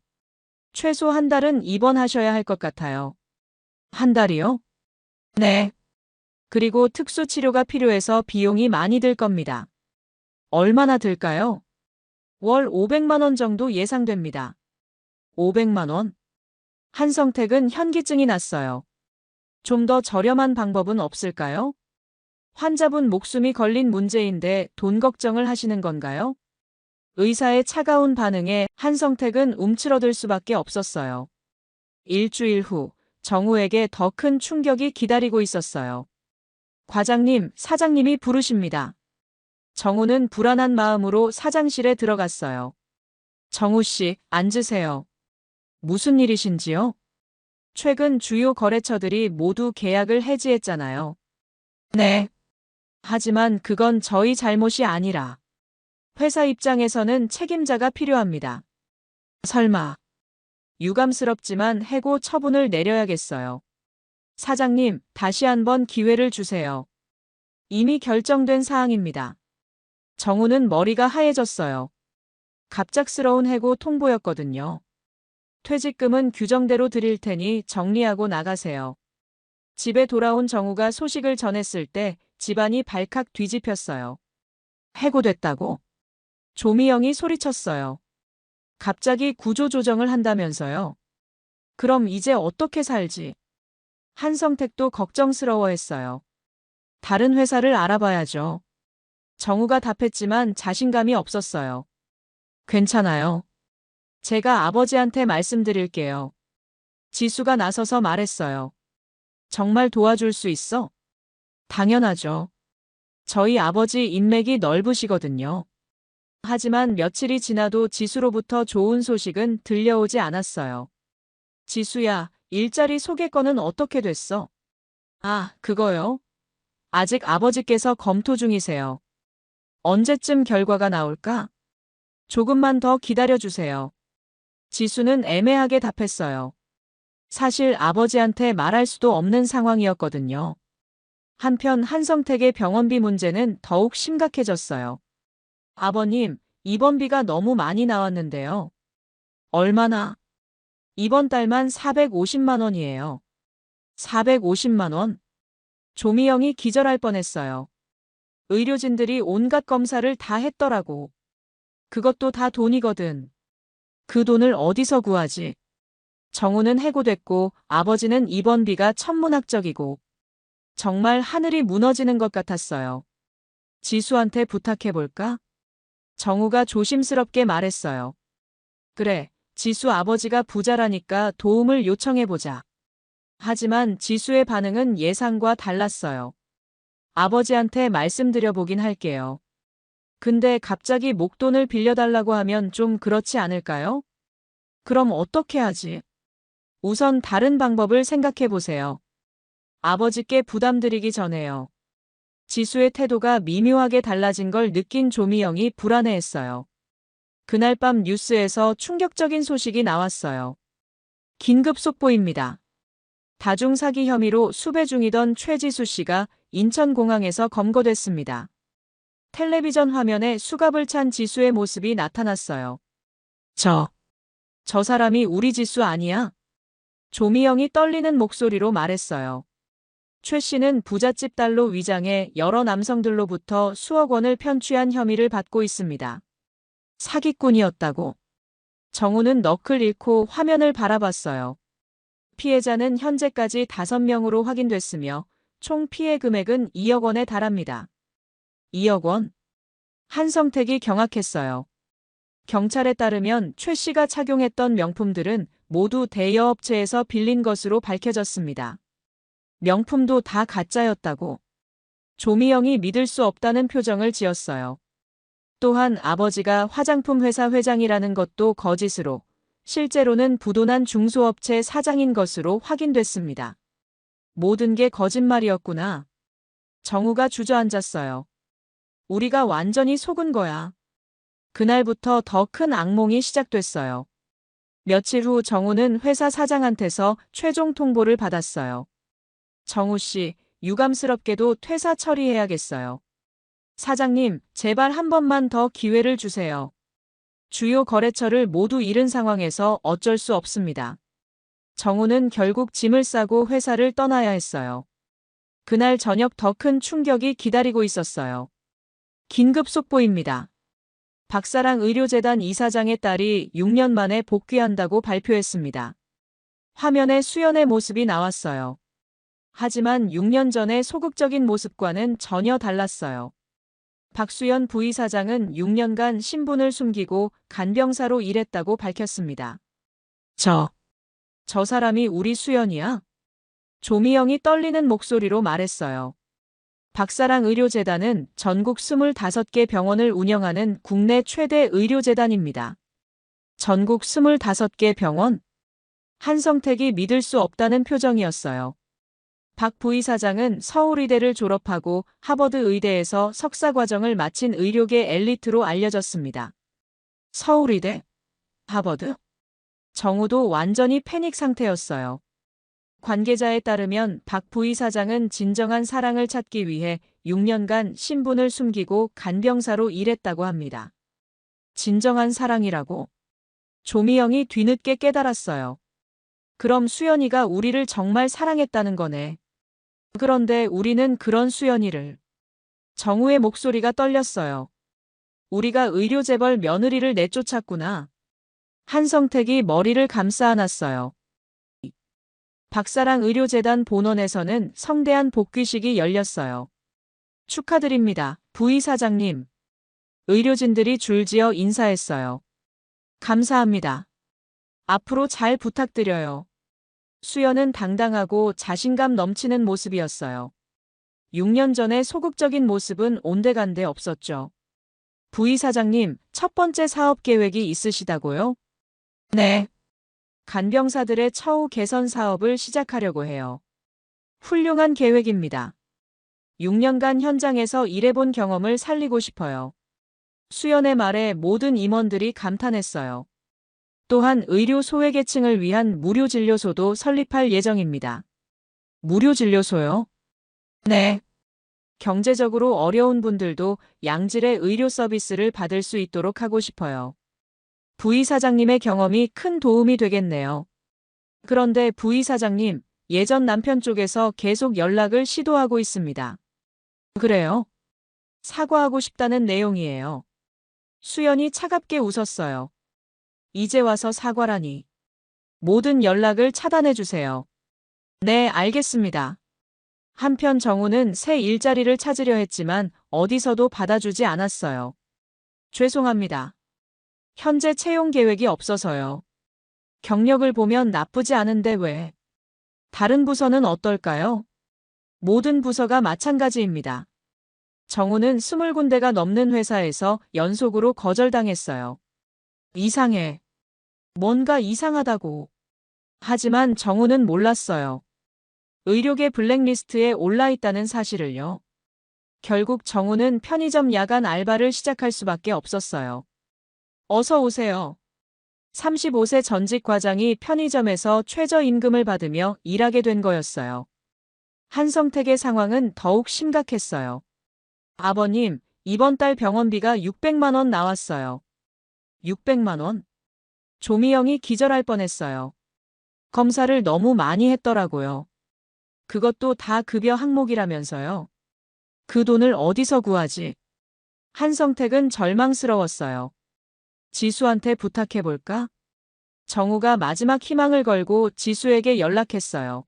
최소 한 달은 입원하셔야 할 것 같아요. 한 달이요? 네. 그리고 특수 치료가 필요해서 비용이 많이 들 겁니다. 얼마나 들까요? 월 500만 원 정도 예상됩니다. 500만 원? 한성택은 현기증이 났어요. 좀 더 저렴한 방법은 없을까요? 환자분 목숨이 걸린 문제인데 돈 걱정을 하시는 건가요? 의사의 차가운 반응에 한성택은 움츠러들 수밖에 없었어요. 일주일 후 정우에게 더 큰 충격이 기다리고 있었어요. 과장님, 사장님이 부르십니다. 정우는 불안한 마음으로 사장실에 들어갔어요. 정우 씨, 앉으세요. 무슨 일이신지요? 최근 주요 거래처들이 모두 계약을 해지했잖아요. 네. 하지만 그건 저희 잘못이 아니라 회사 입장에서는 책임자가 필요합니다. 설마. 유감스럽지만 해고 처분을 내려야겠어요. 사장님, 다시 한번 기회를 주세요. 이미 결정된 사항입니다. 정우는 머리가 하얘졌어요. 갑작스러운 해고 통보였거든요. 퇴직금은 규정대로 드릴 테니 정리하고 나가세요. 집에 돌아온 정우가 소식을 전했을 때 집안이 발칵 뒤집혔어요. 해고됐다고? 조미영이 소리쳤어요. 갑자기 구조조정을 한다면서요? 그럼 이제 어떻게 살지? 한성택도 걱정스러워했어요. 다른 회사를 알아봐야죠. 정우가 답했지만 자신감이 없었어요. 괜찮아요. 제가 아버지한테 말씀드릴게요. 지수가 나서서 말했어요. 정말 도와줄 수 있어? 당연하죠. 저희 아버지 인맥이 넓으시거든요. 하지만 며칠이 지나도 지수로부터 좋은 소식은 들려오지 않았어요. 지수야, 일자리 소개권은 어떻게 됐어? 아, 그거요? 아직 아버지께서 검토 중이세요. 언제쯤 결과가 나올까? 조금만 더 기다려주세요. 지수는 애매하게 답했어요. 사실 아버지한테 말할 수도 없는 상황이었거든요. 한편 한성택의 병원비 문제는 더욱 심각해졌어요. 아버님, 입원비가 너무 많이 나왔는데요. 얼마나? 이번 달만 450만 원이에요. 450만 원? 조미영이 기절할 뻔했어요. 의료진들이 온갖 검사를 다 했더라고. 그것도 다 돈이거든. 그 돈을 어디서 구하지? 정우는 해고됐고 아버지는 입원비가 천문학적이고 정말 하늘이 무너지는 것 같았어요. 지수한테 부탁해볼까? 정우가 조심스럽게 말했어요. 그래, 지수 아버지가 부자라니까 도움을 요청해보자. 하지만 지수의 반응은 예상과 달랐어요. 아버지한테 말씀드려보긴 할게요. 근데 갑자기 목돈을 빌려달라고 하면 좀 그렇지 않을까요? 그럼 어떻게 하지? 우선 다른 방법을 생각해보세요. 아버지께 부담드리기 전에요. 지수의 태도가 미묘하게 달라진 걸 느낀 조미영이 불안해했어요. 그날 밤 뉴스에서 충격적인 소식이 나왔어요. 긴급 속보입니다. 다중사기 혐의로 수배 중이던 최지수 씨가 인천공항에서 검거됐습니다. 텔레비전 화면에 수갑을 찬 지수의 모습이 나타났어요. 저 사람이 우리 지수 아니야? 조미영이 떨리는 목소리로 말했어요. 최 씨는 부잣집 딸로 위장해 여러 남성들로부터 수억 원을 편취한 혐의를 받고 있습니다. 사기꾼이었다고. 정우는 넋을 잃고 화면을 바라봤어요. 피해자는 현재까지 5명으로 확인됐으며 총 피해 금액은 2억 원에 달합니다. 2억 원? 한성택이 경악했어요. 경찰에 따르면 최 씨가 착용했던 명품들은 모두 대여업체에서 빌린 것으로 밝혀졌습니다. 명품도 다 가짜였다고. 조미영이 믿을 수 없다는 표정을 지었어요. 또한 아버지가 화장품 회사 회장이라는 것도 거짓으로, 실제로는 부도난 중소업체 사장인 것으로 확인됐습니다. 모든 게 거짓말이었구나. 정우가 주저앉았어요. 우리가 완전히 속은 거야. 그날부터 더 큰 악몽이 시작됐어요. 며칠 후 정우는 회사 사장한테서 최종 통보를 받았어요. 정우 씨, 유감스럽게도 퇴사 처리해야겠어요. 사장님, 제발 한 번만 더 기회를 주세요. 주요 거래처를 모두 잃은 상황에서 어쩔 수 없습니다. 정우는 결국 짐을 싸고 회사를 떠나야 했어요. 그날 저녁 더 큰 충격이 기다리고 있었어요. 긴급 속보입니다. 박사랑 의료재단 이사장의 딸이 6년 만에 복귀한다고 발표했습니다. 화면에 수연의 모습이 나왔어요. 하지만 6년 전의 소극적인 모습과는 전혀 달랐어요. 박수연 부이사장은 6년간 신분을 숨기고 간병사로 일했다고 밝혔습니다. 저 사람이 우리 수연이야? 조미영이 떨리는 목소리로 말했어요. 박사랑 의료재단은 전국 25개 병원을 운영하는 국내 최대 의료재단입니다. 전국 25개 병원? 한성택이 믿을 수 없다는 표정이었어요. 박 부이사장은 서울의대를 졸업하고 하버드 의대에서 석사 과정을 마친 의료계 엘리트로 알려졌습니다. 서울의대? 하버드? 정우도 완전히 패닉 상태였어요. 관계자에 따르면 박 부이사장은 진정한 사랑을 찾기 위해 6년간 신분을 숨기고 간병사로 일했다고 합니다. 진정한 사랑이라고? 조미영이 뒤늦게 깨달았어요. 그럼 수연이가 우리를 정말 사랑했다는 거네. 그런데 우리는 그런 수연이를. 정우의 목소리가 떨렸어요. 우리가 의료재벌 며느리를 내쫓았구나. 한성택이 머리를 감싸 안았어요. 박사랑 의료재단 본원에서는 성대한 복귀식이 열렸어요. 축하드립니다, 부이사장님. 의료진들이 줄지어 인사했어요. 감사합니다. 앞으로 잘 부탁드려요. 수연은 당당하고 자신감 넘치는 모습이었어요. 6년 전의 소극적인 모습은 온데간데 없었죠. 부이사장님, 첫 번째 사업 계획이 있으시다고요? 네. 간병사들의 처우 개선 사업을 시작하려고 해요. 훌륭한 계획입니다. 6년간 현장에서 일해본 경험을 살리고 싶어요. 수연의 말에 모든 임원들이 감탄했어요. 또한 의료 소외계층을 위한 무료 진료소도 설립할 예정입니다. 무료 진료소요? 네. 경제적으로 어려운 분들도 양질의 의료 서비스를 받을 수 있도록 하고 싶어요. 부이사장님의 경험이 큰 도움이 되겠네요. 그런데 부이사장님, 예전 남편 쪽에서 계속 연락을 시도하고 있습니다. 그래요? 사과하고 싶다는 내용이에요. 수연이 차갑게 웃었어요. 이제 와서 사과라니. 모든 연락을 차단해 주세요. 네, 알겠습니다. 한편 정우는 새 일자리를 찾으려 했지만 어디서도 받아주지 않았어요. 죄송합니다. 현재 채용 계획이 없어서요. 경력을 보면 나쁘지 않은데 왜? 다른 부서는 어떨까요? 모든 부서가 마찬가지입니다. 정우는 20군데가 넘는 회사에서 연속으로 거절당했어요. 이상해. 뭔가 이상하다고. 하지만 정우는 몰랐어요. 의료계 블랙리스트에 올라 있다는 사실을요. 결국 정우는 편의점 야간 알바를 시작할 수밖에 없었어요. 어서 오세요. 35세 전직 과장이 편의점에서 최저임금을 받으며 일하게 된 거였어요. 한성택의 상황은 더욱 심각했어요. 아버님, 이번 달 병원비가 600만 원 나왔어요. 600만 원? 조미영이 기절할 뻔했어요. 검사를 너무 많이 했더라고요. 그것도 다 급여 항목이라면서요. 그 돈을 어디서 구하지? 한성택은 절망스러웠어요. 지수한테 부탁해볼까? 정우가 마지막 희망을 걸고 지수에게 연락했어요.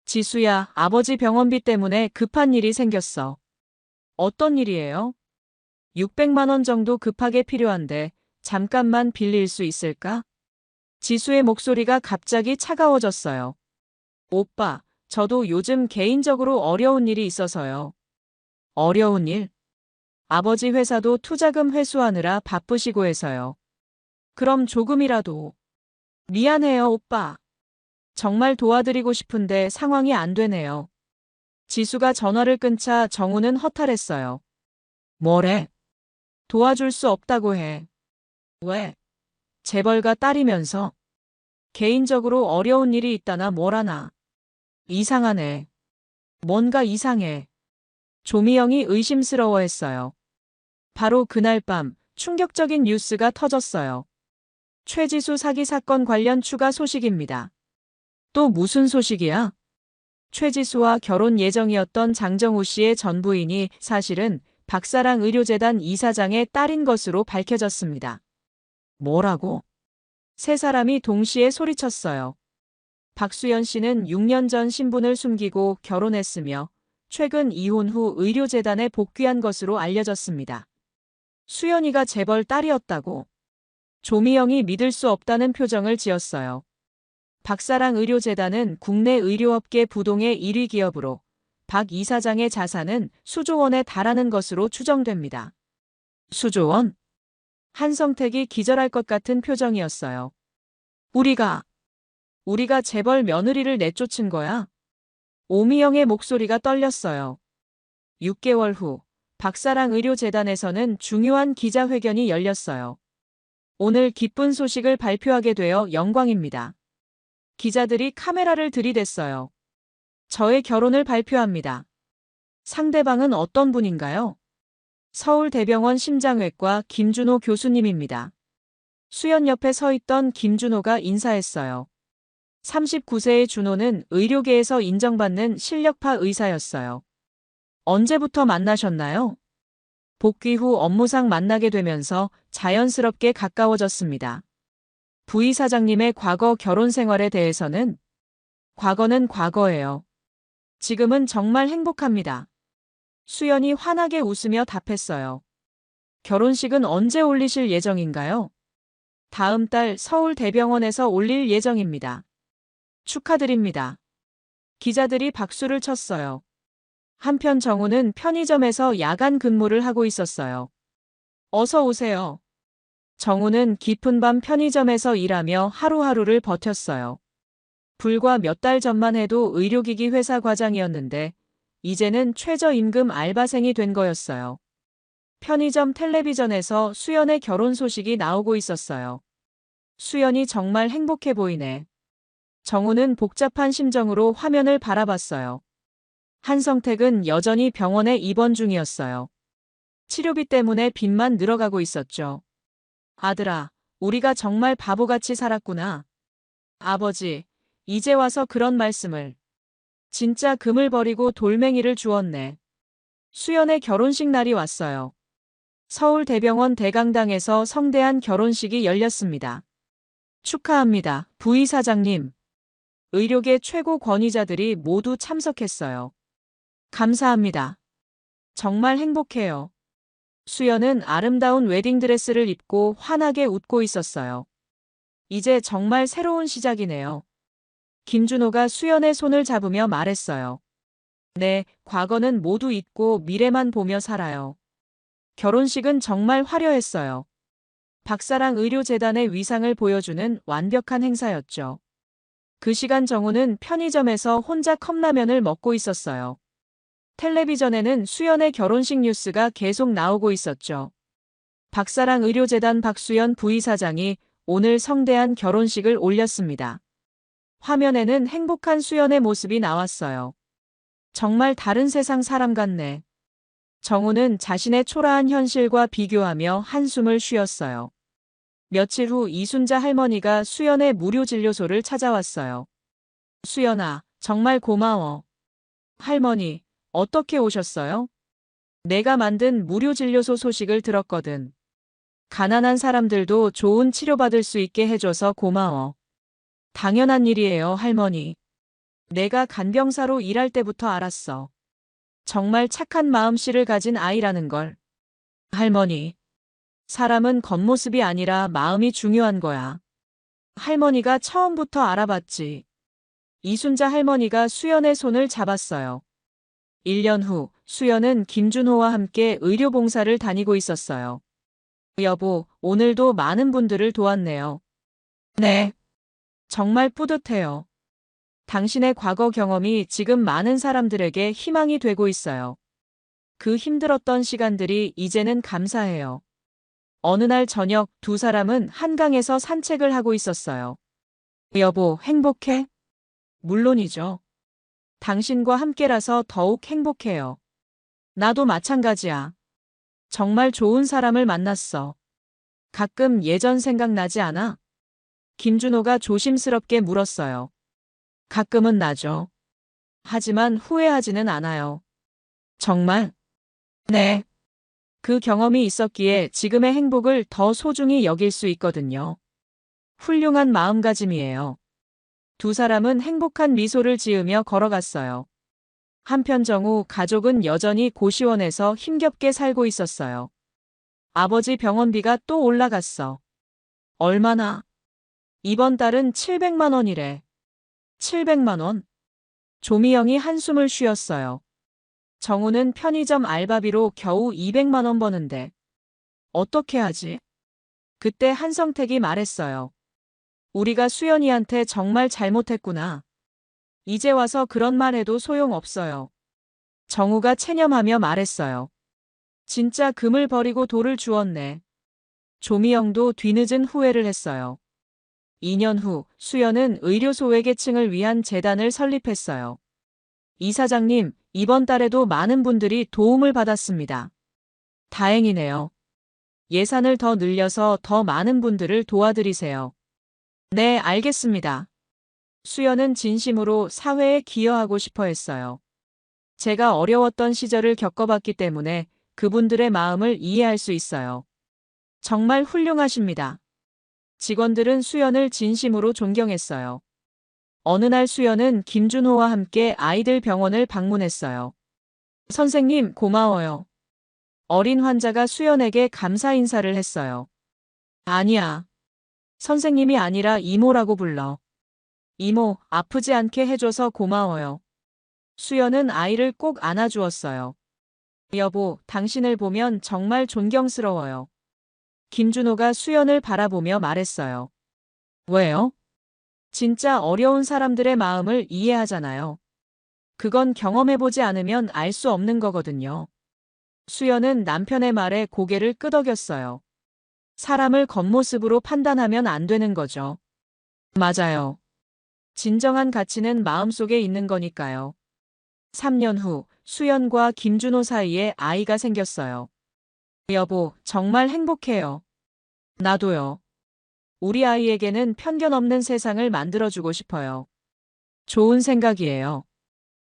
지수야, 아버지 병원비 때문에 급한 일이 생겼어. 어떤 일이에요? 600만 원 정도 급하게 필요한데 잠깐만 빌릴 수 있을까? 지수의 목소리가 갑자기 차가워졌어요. 오빠, 저도 요즘 개인적으로 어려운 일이 있어서요. 어려운 일? 아버지 회사도 투자금 회수하느라 바쁘시고 해서요. 그럼 조금이라도. 미안해요, 오빠. 정말 도와드리고 싶은데 상황이 안 되네요. 지수가 전화를 끊자 정우는 허탈했어요. 뭐래? 도와줄 수 없다고 해. 왜? 재벌가 딸이면서. 개인적으로 어려운 일이 있다나 뭐라나. 이상하네. 뭔가 이상해. 조미영이 의심스러워했어요. 바로 그날 밤 충격적인 뉴스가 터졌어요. 최지수 사기 사건 관련 추가 소식입니다. 또 무슨 소식이야? 최지수와 결혼 예정이었던 장정우 씨의 전 부인이 사실은 박사랑 의료재단 이사장의 딸인 것으로 밝혀졌습니다. 뭐라고? 세 사람이 동시에 소리쳤어요. 박수연 씨는 6년 전 신분을 숨기고 결혼했으며 최근 이혼 후 의료재단에 복귀한 것으로 알려졌습니다. 수연이가 재벌 딸이었다고. 조미영이 믿을 수 없다는 표정을 지었어요. 박사랑 의료재단은 국내 의료업계 부동의 1위 기업으로 박 이사장의 자산은 수조 원에 달하는 것으로 추정됩니다. 수조 원? 한성택이 기절할 것 같은 표정이었어요. 우리가 재벌 며느리를 내쫓은 거야? 오미영의 목소리가 떨렸어요. 6개월 후 박사랑 의료재단에서는 중요한 기자회견이 열렸어요. 오늘 기쁜 소식을 발표하게 되어 영광입니다. 기자들이 카메라를 들이댔어요. 저의 결혼을 발표합니다. 상대방은 어떤 분인가요? 서울대병원 심장외과 김준호 교수님입니다. 수연 옆에 서 있던 김준호가 인사했어요. 39세의 준호는 의료계에서 인정받는 실력파 의사였어요. 언제부터 만나셨나요? 복귀 후 업무상 만나게 되면서 자연스럽게 가까워졌습니다. 부이사장님의 과거 결혼 생활에 대해서는? 과거는 과거예요. 지금은 정말 행복합니다. 수연이 환하게 웃으며 답했어요. 결혼식은 언제 올리실 예정인가요? 다음 달 서울대병원에서 올릴 예정입니다. 축하드립니다. 기자들이 박수를 쳤어요. 한편 정우는 편의점에서 야간 근무를 하고 있었어요. 어서 오세요. 정우는 깊은 밤 편의점에서 일하며 하루하루를 버텼어요. 불과 몇 달 전만 해도 의료기기 회사 과장이었는데 이제는 최저임금 알바생이 된 거였어요. 편의점 텔레비전에서 수연의 결혼 소식이 나오고 있었어요. 수연이 정말 행복해 보이네. 정우는 복잡한 심정으로 화면을 바라봤어요. 한성택은 여전히 병원에 입원 중이었어요. 치료비 때문에 빚만 늘어가고 있었죠. 아들아, 우리가 정말 바보같이 살았구나. 아버지, 이제 와서 그런 말씀을. 진짜 금을 버리고 돌멩이를 주었네. 수연의 결혼식 날이 왔어요. 서울대병원 대강당에서 성대한 결혼식이 열렸습니다. 축하합니다, 부의사장님. 의료계 최고 권위자들이 모두 참석했어요. 감사합니다. 정말 행복해요. 수연은 아름다운 웨딩드레스를 입고 환하게 웃고 있었어요. 이제 정말 새로운 시작이네요. 김준호가 수연의 손을 잡으며 말했어요. 네, 과거는 모두 잊고 미래만 보며 살아요. 결혼식은 정말 화려했어요. 박사랑 의료재단의 위상을 보여주는 완벽한 행사였죠. 그 시간 정우는 편의점에서 혼자 컵라면을 먹고 있었어요. 텔레비전에는 수연의 결혼식 뉴스가 계속 나오고 있었죠. 박사랑 의료재단 박수연 부의사장이 오늘 성대한 결혼식을 올렸습니다. 화면에는 행복한 수연의 모습이 나왔어요. 정말 다른 세상 사람 같네. 정우는 자신의 초라한 현실과 비교하며 한숨을 쉬었어요. 며칠 후 이순자 할머니가 수연의 무료 진료소를 찾아왔어요. 수연아, 정말 고마워. 할머니, 어떻게 오셨어요? 내가 만든 무료 진료소 소식을 들었거든. 가난한 사람들도 좋은 치료받을 수 있게 해줘서 고마워. 당연한 일이에요, 할머니. 내가 간병사로 일할 때부터 알았어. 정말 착한 마음씨를 가진 아이라는 걸. 할머니. 사람은 겉모습이 아니라 마음이 중요한 거야. 할머니가 처음부터 알아봤지. 이순자 할머니가 수연의 손을 잡았어요. 1년 후 수연은 김준호와 함께 의료봉사를 다니고 있었어요. 여보, 오늘도 많은 분들을 도왔네요. 네. 정말 뿌듯해요. 당신의 과거 경험이 지금 많은 사람들에게 희망이 되고 있어요. 그 힘들었던 시간들이 이제는 감사해요. 어느 날 저녁 두 사람은 한강에서 산책을 하고 있었어요. 여보, 행복해? 물론이죠. 당신과 함께라서 더욱 행복해요. 나도 마찬가지야. 정말 좋은 사람을 만났어. 가끔 예전 생각나지 않아? 김준호가 조심스럽게 물었어요. 가끔은 나죠. 하지만 후회하지는 않아요. 정말? 네. 그 경험이 있었기에 지금의 행복을 더 소중히 여길 수 있거든요. 훌륭한 마음가짐이에요. 두 사람은 행복한 미소를 지으며 걸어갔어요. 한편 정우 가족은 여전히 고시원에서 힘겹게 살고 있었어요. 아버지 병원비가 또 올라갔어. 얼마나? 이번 달은 700만 원이래. 700만 원? 조미영이 한숨을 쉬었어요. 정우는 편의점 알바비로 겨우 200만 원 버는데 어떻게 하지? 그때 한성택이 말했어요. 우리가 수연이한테 정말 잘못했구나. 이제 와서 그런 말 해도 소용없어요. 정우가 체념하며 말했어요. 진짜 금을 버리고 돌을 주었네. 조미영도 뒤늦은 후회를 했어요. 2년 후 수연은 의료 소외계층을 위한 재단을 설립했어요. 이사장님, 이번 달에도 많은 분들이 도움을 받았습니다. 다행이네요. 예산을 더 늘려서 더 많은 분들을 도와드리세요. 네, 알겠습니다. 수연은 진심으로 사회에 기여하고 싶어 했어요. 제가 어려웠던 시절을 겪어봤기 때문에 그분들의 마음을 이해할 수 있어요. 정말 훌륭하십니다. 직원들은 수연을 진심으로 존경했어요. 어느 날 수연은 김준호와 함께 아이들 병원을 방문했어요. 선생님, 고마워요. 어린 환자가 수연에게 감사 인사를 했어요. 아니야. 선생님이 아니라 이모라고 불러. 이모, 아프지 않게 해줘서 고마워요. 수연은 아이를 꼭 안아주었어요. 여보, 당신을 보면 정말 존경스러워요. 김준호가 수연을 바라보며 말했어요. 왜요? 진짜 어려운 사람들의 마음을 이해하잖아요. 그건 경험해보지 않으면 알 수 없는 거거든요. 수연은 남편의 말에 고개를 끄덕였어요. 사람을 겉모습으로 판단하면 안 되는 거죠. 맞아요. 진정한 가치는 마음속에 있는 거니까요. 3년 후 수연과 김준호 사이에 아이가 생겼어요. 여보, 정말 행복해요. 나도요. 우리 아이에게는 편견 없는 세상을 만들어주고 싶어요. 좋은 생각이에요.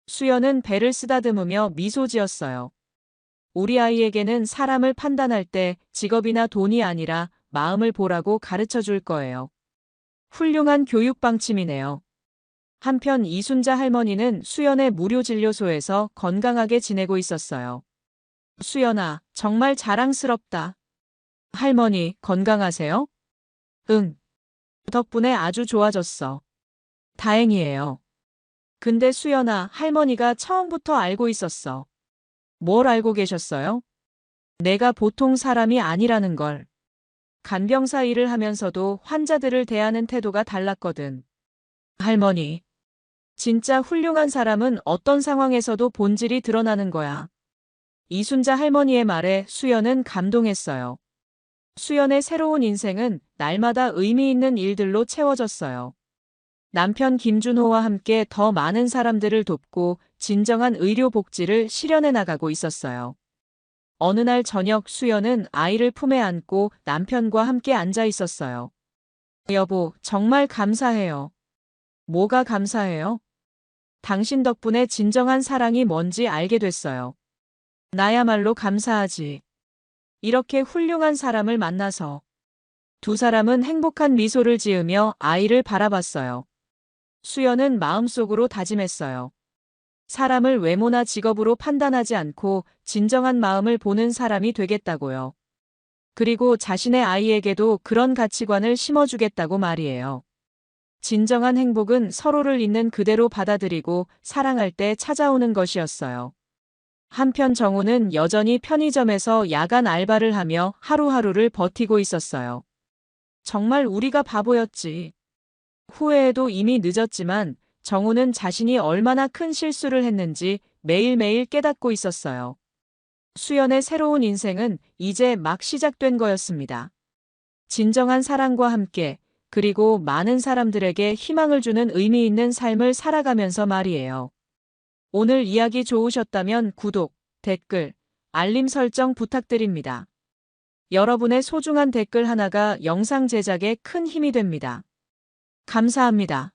수연은 배를 쓰다듬으며 미소 지었어요. 우리 아이에게는 사람을 판단할 때 직업이나 돈이 아니라 마음을 보라고 가르쳐 줄 거예요. 훌륭한 교육 방침이네요. 한편 이순자 할머니는 수연의 무료 진료소에서 건강하게 지내고 있었어요. 수연아, 정말 자랑스럽다. 할머니, 건강하세요? 응. 덕분에 아주 좋아졌어. 다행이에요. 근데 수연아, 할머니가 처음부터 알고 있었어. 뭘 알고 계셨어요? 내가 보통 사람이 아니라는 걸. 간병사 일을 하면서도 환자들을 대하는 태도가 달랐거든. 할머니, 진짜 훌륭한 사람은 어떤 상황에서도 본질이 드러나는 거야. 이순자 할머니의 말에 수연은 감동했어요. 수연의 새로운 인생은 날마다 의미 있는 일들로 채워졌어요. 남편 김준호와 함께 더 많은 사람들을 돕고 진정한 의료 복지를 실현해 나가고 있었어요. 어느 날 저녁 수연은 아이를 품에 안고 남편과 함께 앉아 있었어요. 여보, 정말 감사해요. 뭐가 감사해요? 당신 덕분에 진정한 사랑이 뭔지 알게 됐어요. 나야말로 감사하지. 이렇게 훌륭한 사람을 만나서. 두 사람은 행복한 미소를 지으며 아이를 바라봤어요. 수연은 마음속으로 다짐했어요. 사람을 외모나 직업으로 판단하지 않고 진정한 마음을 보는 사람이 되겠다고요. 그리고 자신의 아이에게도 그런 가치관을 심어주겠다고 말이에요. 진정한 행복은 서로를 있는 그대로 받아들이고 사랑할 때 찾아오는 것이었어요. 한편 정우는 여전히 편의점에서 야간 알바를 하며 하루하루를 버티고 있었어요. 정말 우리가 바보였지. 후회해도 이미 늦었지만 정우는 자신이 얼마나 큰 실수를 했는지 매일매일 깨닫고 있었어요. 수연의 새로운 인생은 이제 막 시작된 거였습니다. 진정한 사랑과 함께 그리고 많은 사람들에게 희망을 주는 의미 있는 삶을 살아가면서 말이에요. 오늘 이야기 좋으셨다면 구독, 댓글, 알림 설정 부탁드립니다. 여러분의 소중한 댓글 하나가 영상 제작에 큰 힘이 됩니다. 감사합니다.